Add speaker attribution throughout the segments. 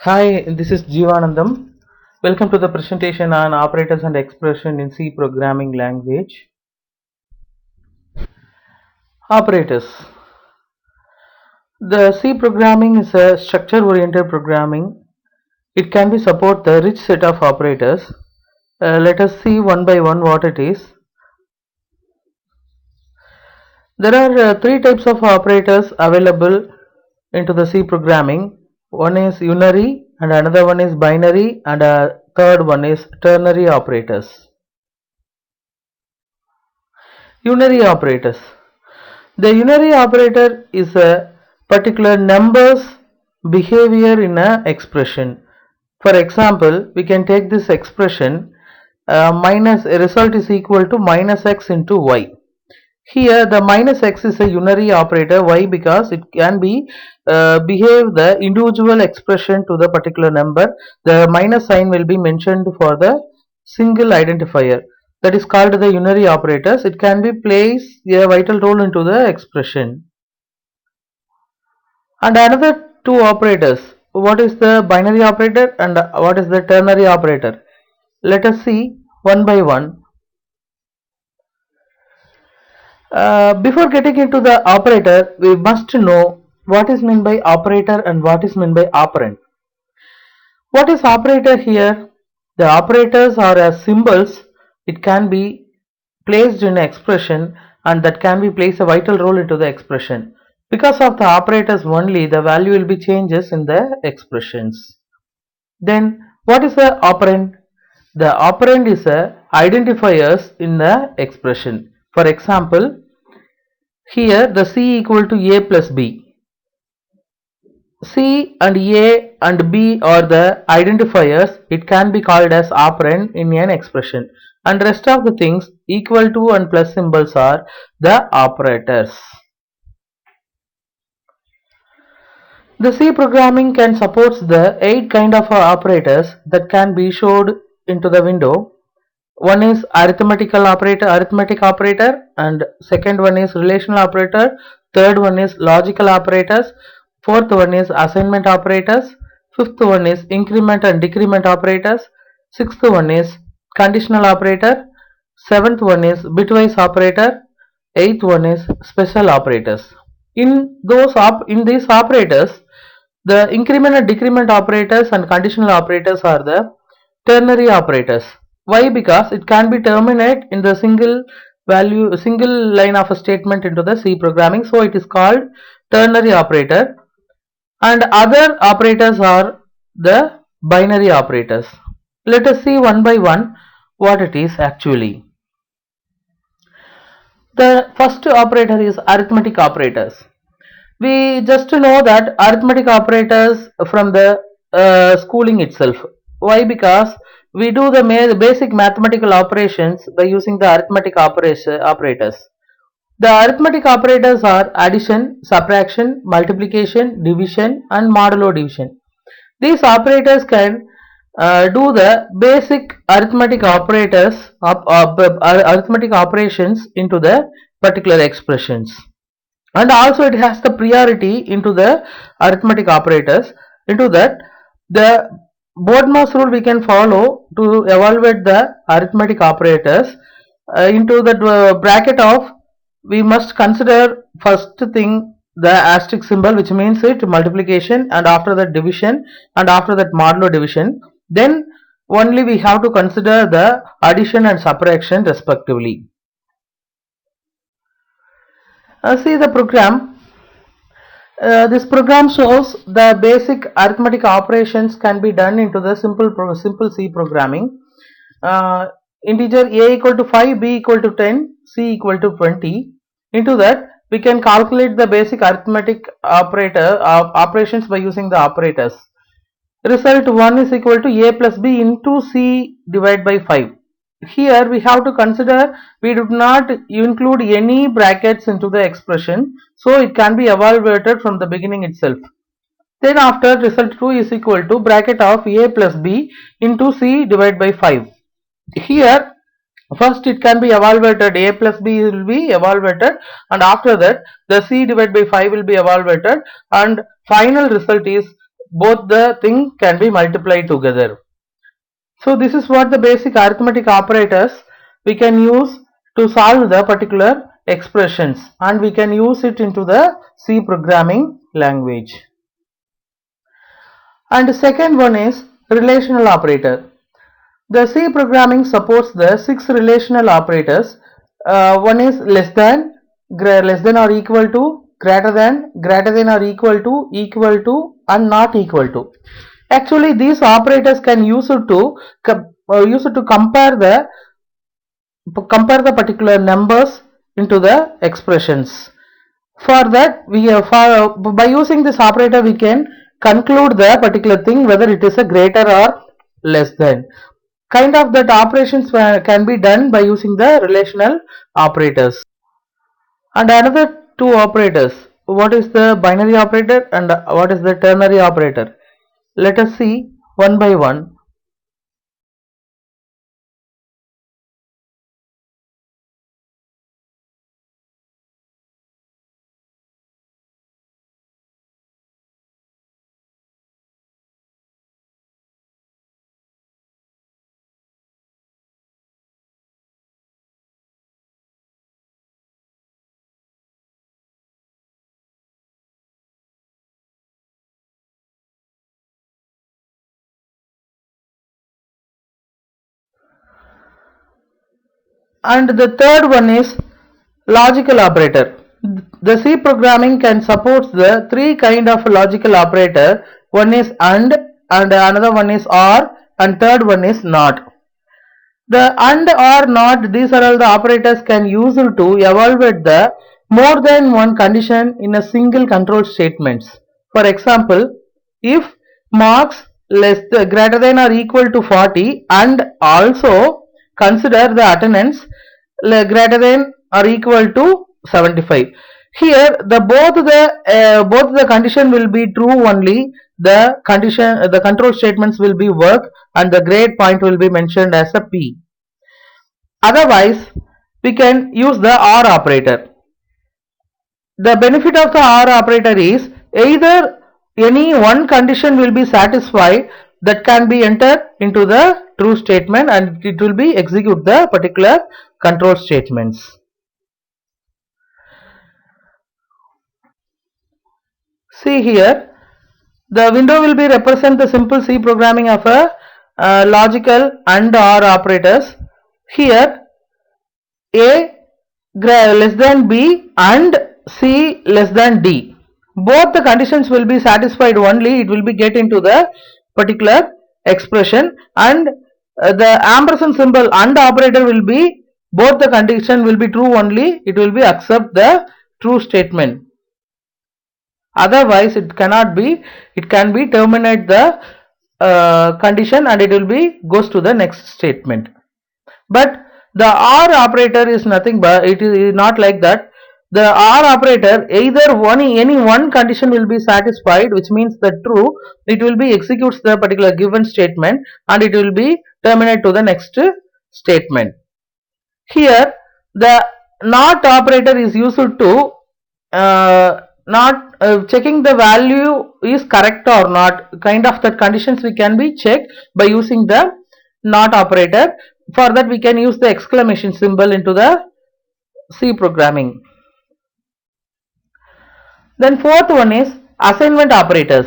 Speaker 1: Hi, this is Jeevanandam. Welcome to the presentation on operators and expression in C programming language. Operators. The C programming is a structure-oriented programming. It can be support the rich set of operators. Let us see one by one what it is. There are three types of operators available into the C programming. One is unary, and another one is binary, and a third one is ternary operators. Unary operators. The unary operator is a particular number's behavior in an expression. For example, we can take this expression minus result is equal to minus x into y. Here the minus x is a unary operator. Why? Because it can be behave the individual expression to the particular number. The minus sign will be mentioned for the single identifier. That is called the unary operators. It can be plays a vital role into the expression. And another two operators. What is the binary operator and what is the ternary operator? Let us see one by one. Before getting into the operator, we must know what is meant by operator and what is meant by operand. What is operator here? The operators are as symbols. It can be placed in expression and that can be plays a vital role into the expression. Because of the operators only, the value will be changes in the expressions. Then what is the operand? The operand is a identifiers in the expression. For example, here the C equal to A plus B. C and A and B are the identifiers. It can be called as operand in an expression. And rest of the things equal to and plus symbols are the operators. The C programming can support the 8 kind of operators that can be showed into the window. One is arithmetic operator, and second one is relational operator, third one is logical operators, fourth one is assignment operators, fifth one is increment and decrement operators, sixth one is conditional operator, seventh one is bitwise operator, eighth one is special operators. In these operators, the increment and decrement operators and conditional operators are the ternary operators. Why? Because it can be terminate in the single line of a statement into the C programming, so it is called ternary operator. And other operators are the binary operators. Let us see one by one what it is actually. The first operator is arithmetic operators. We just know that arithmetic operators from the schooling itself. Why? Because we do the basic mathematical operations by using the arithmetic operators. The arithmetic operators are addition, subtraction, multiplication, division and modulo division. These operators can do the basic arithmetic arithmetic operations into the particular expressions, and also it has the priority into the arithmetic operators. Into that, the Bodmas rule we can follow to evaluate the arithmetic operators. Into that bracket of, we must consider first thing the asterisk symbol, which means it multiplication, and after that division, and after that modulo division. Then only we have to consider the addition and subtraction respectively. See the program. This program shows the basic arithmetic operations can be done into the simple C programming. Integer a equal to 5, b equal to 10, c equal to 20. Into that, we can calculate the basic arithmetic operations by using the operators. Result 1 is equal to a plus b into c divided by 5. Here we have to consider we do not include any brackets into the expression, so it can be evaluated from the beginning itself. Then after, result 2 is equal to bracket of a plus b into c divided by 5. Here first it can be evaluated, a plus b will be evaluated, and after that the c divided by 5 will be evaluated, and final result is both the thing can be multiplied together. So this is what the basic arithmetic operators we can use to solve the particular expressions, and we can use it into the C programming language. And the second one is relational operator. The C programming supports the 6 relational operators. One is less than or equal to, greater than or equal to, and not equal to. Actually, these operators can use it to compare the particular numbers into the expressions. For that, by using this operator, we can conclude the particular thing whether it is a greater or less than. Kind of that operations can be done by using the relational operators. And another two operators. What is the binary operator and what is the ternary operator? Let us see one by one. And the third one is logical operator. The C programming can support the three kind of logical operator. One is and another one is or, and third one is not. The and or not, these are all the operators can use to evaluate the more than one condition in a single control statements. For example, if marks greater than or equal to 40, and also consider the attendance greater than or equal to 75. Here both the condition will be true only. The control statements will be work, and the grade point will be mentioned as a P. Otherwise, we can use the OR operator. The benefit of the OR operator is either any one condition will be satisfied, that can be entered into the true statement, and it will be execute the particular control statements. See here, the window will be represent the simple C programming of a logical and OR operators. Here A less than B and C less than D. Both the conditions will be satisfied only, it will be get into the particular expression, and the ampersand symbol and operator will be, both the condition will be true only, it will be accept the true statement. Otherwise it cannot be, it can be terminate the condition and it will be goes to the next statement. But the OR operator is nothing but, it is not like that. The OR operator, either any one condition will be satisfied, which means the true, it will be executes the particular given statement and it will be terminate to the next statement. Here the NOT operator is used to not checking the value is correct or not. Kind of that conditions we can be checked by using the NOT operator. For that we can use the exclamation symbol into the C programming. Then fourth one is assignment operators.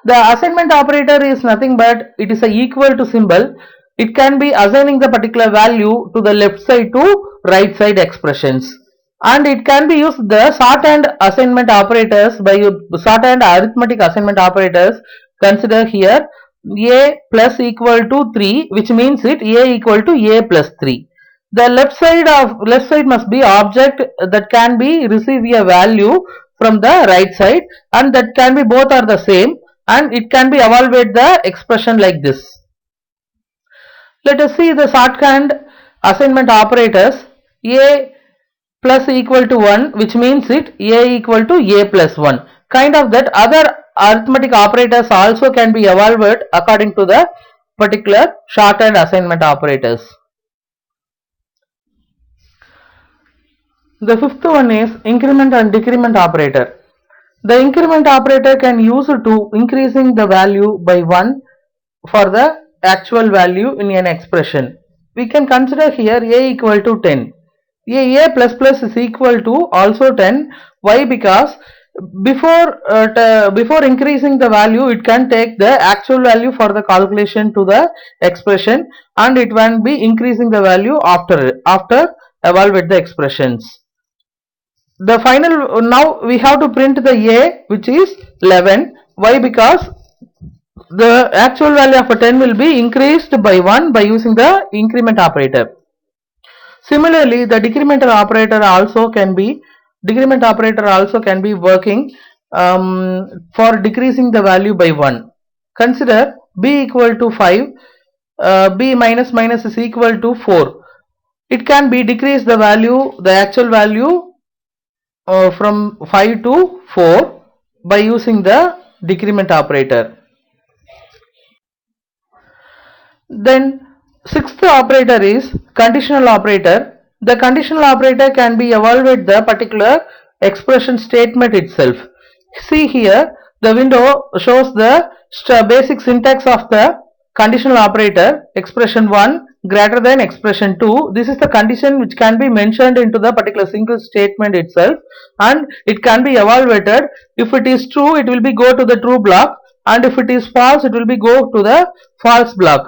Speaker 1: The assignment operator is nothing but it is a equal to symbol. It can be assigning the particular value to the left side to right side expressions, and it can be used the shorthand assignment operators by shorthand arithmetic assignment operators. Consider here a plus equal to 3, which means it a equal to a plus 3. The left side must be object that can be receive a value from the right side, and that can be both are the same, and it can be evaluate the expression like this. Let us see the shorthand assignment operators. A plus equal to 1, which means it a equal to a plus 1. Kind of that other arithmetic operators also can be evaluated according to the particular shorthand assignment operators. The fifth one is increment and decrement operator. The increment operator can use to increasing the value by 1 for the actual value in an expression. We can consider here a equal to 10. A plus plus is equal to also 10. Why? Because before increasing the value, it can take the actual value for the calculation to the expression, and it will be increasing the value after evaluate the expressions. The final, now we have to print the a, which is 11. Why? Because the actual value of a 10 will be increased by 1 by using the increment operator. Similarly, the decrement operator also can be working for decreasing the value by 1. Consider b equal to 5, b minus minus is equal to 4. It can be decrease the value, the actual value from 5 to 4 by using the decrement operator. Then sixth operator is conditional operator. The conditional operator can be evaluate the particular expression statement itself. See here, the window shows the basic syntax of the conditional operator. Expression 1 greater than expression 2. This is the condition which can be mentioned into the particular single statement itself, and it can be evaluated. If it is true, it will be go to the true block, and if it is false, it will be go to the false block.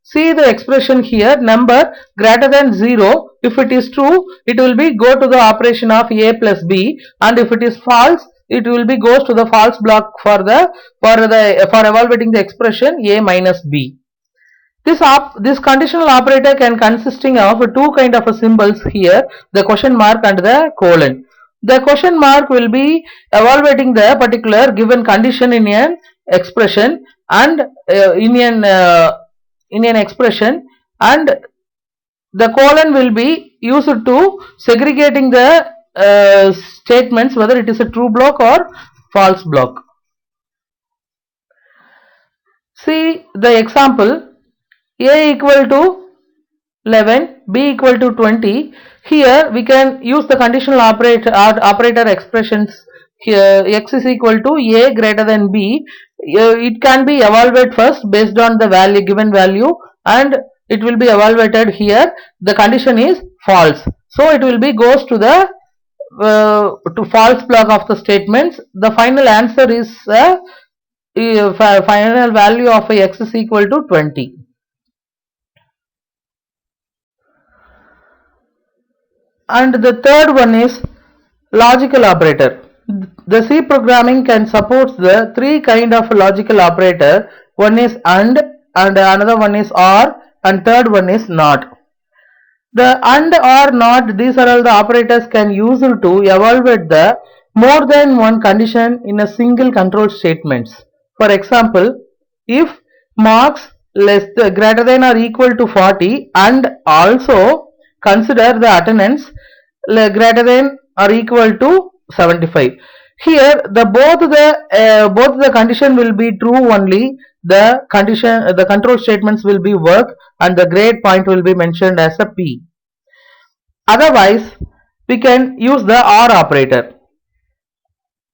Speaker 1: See the expression here, number greater than 0. If it is true, it will be go to the operation of a plus b, and if it is false, it will be goes to the false block for evaluating the expression a minus b. This conditional operator can consisting of two kind of symbols here, the question mark and the colon. The question mark will be evaluating the particular given condition in an expression, and in an expression, and the colon will be used to segregating the statements whether it is a true block or false block. See the example, a equal to 11, b equal to 20. Here we can use the conditional operator expressions. Here x is equal to a greater than b. It can be evaluated first based on the value given value, and it will be evaluated here. The condition is false, so it will be goes to the to false block of the statements. The final answer is final value of x is equal to 20. And the third one is logical operator. The C programming can support the three kind of logical operator. One is and another one is or, and third one is not. The and or not, these are all the operators can use to evaluate the more than one condition in a single control statements. For example, if marks greater than or equal to 40, and also consider the attendance greater than or equal to 75. Here both the condition will be true only. The control statements will be work, and the grade point will be mentioned as a P. Otherwise, we can use the OR operator.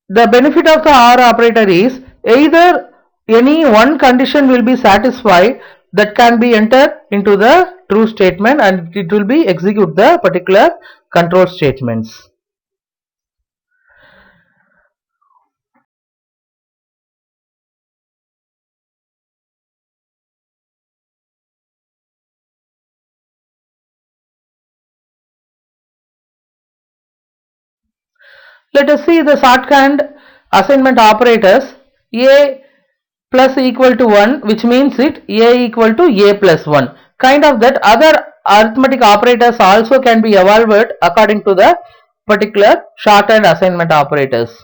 Speaker 1: The benefit of the OR operator is either any one condition will be satisfied, that can be entered into the true statement, and it will be execute the particular control statements. Let us see the shorthand assignment operators. A plus equal to 1, which means it a equal to a plus 1. Kind of that other arithmetic operators also can be evaluated according to the particular shorthand assignment operators.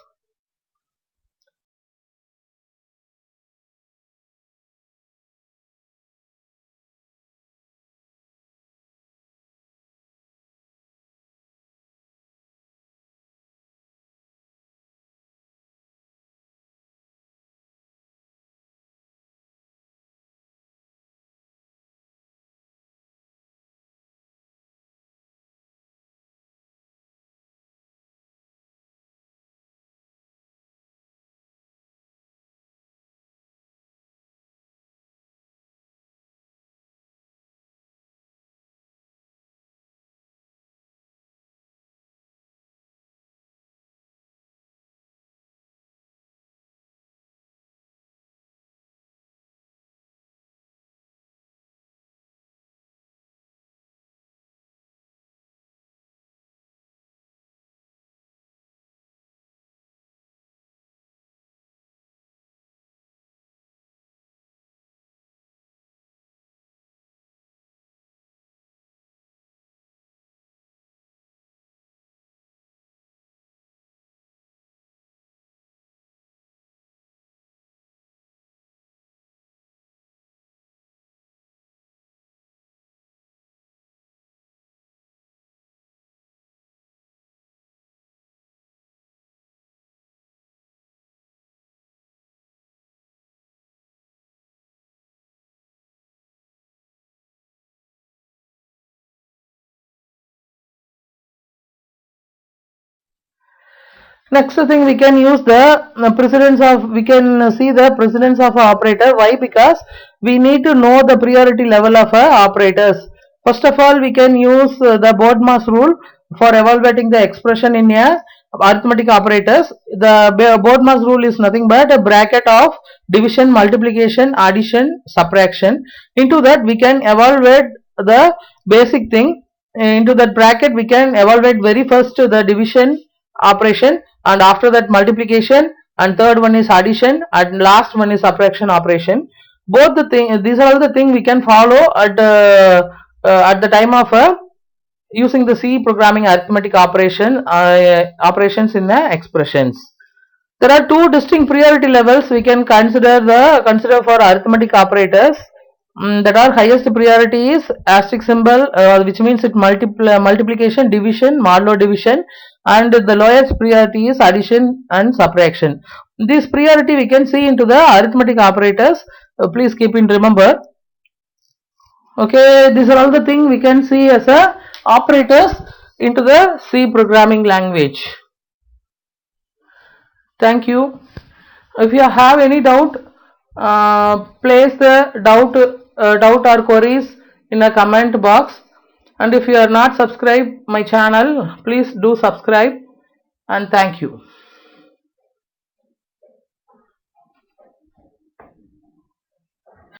Speaker 1: Next thing, we can use the precedence of, we can see the precedence of a operator. Why? Because we need to know the priority level of operators. First of all, we can use the BODMAS rule for evaluating the expression in a arithmetic operators. The BODMAS rule is nothing but a bracket of division, multiplication, addition, subtraction. Into that we can evaluate the basic thing. Into that bracket we can evaluate very first the division operation, and after that multiplication, and third one is addition, and last one is subtraction operation. Both the thing, these are all the thing we can follow at the time of using the C programming arithmetic operations in the expressions. There are two distinct priority levels we can consider for arithmetic operators. That are highest priority is asterisk symbol, which means it multiplication, division, modulo division, and the lowest priority is addition and subtraction. This priority we can see into the arithmetic operators. Please keep in remember. Okay, these are all the things we can see as a operators into the C programming language. Thank you. If you have any doubt, place the doubt or queries in a comment box. And if you are not subscribed my channel, please do subscribe, and thank you.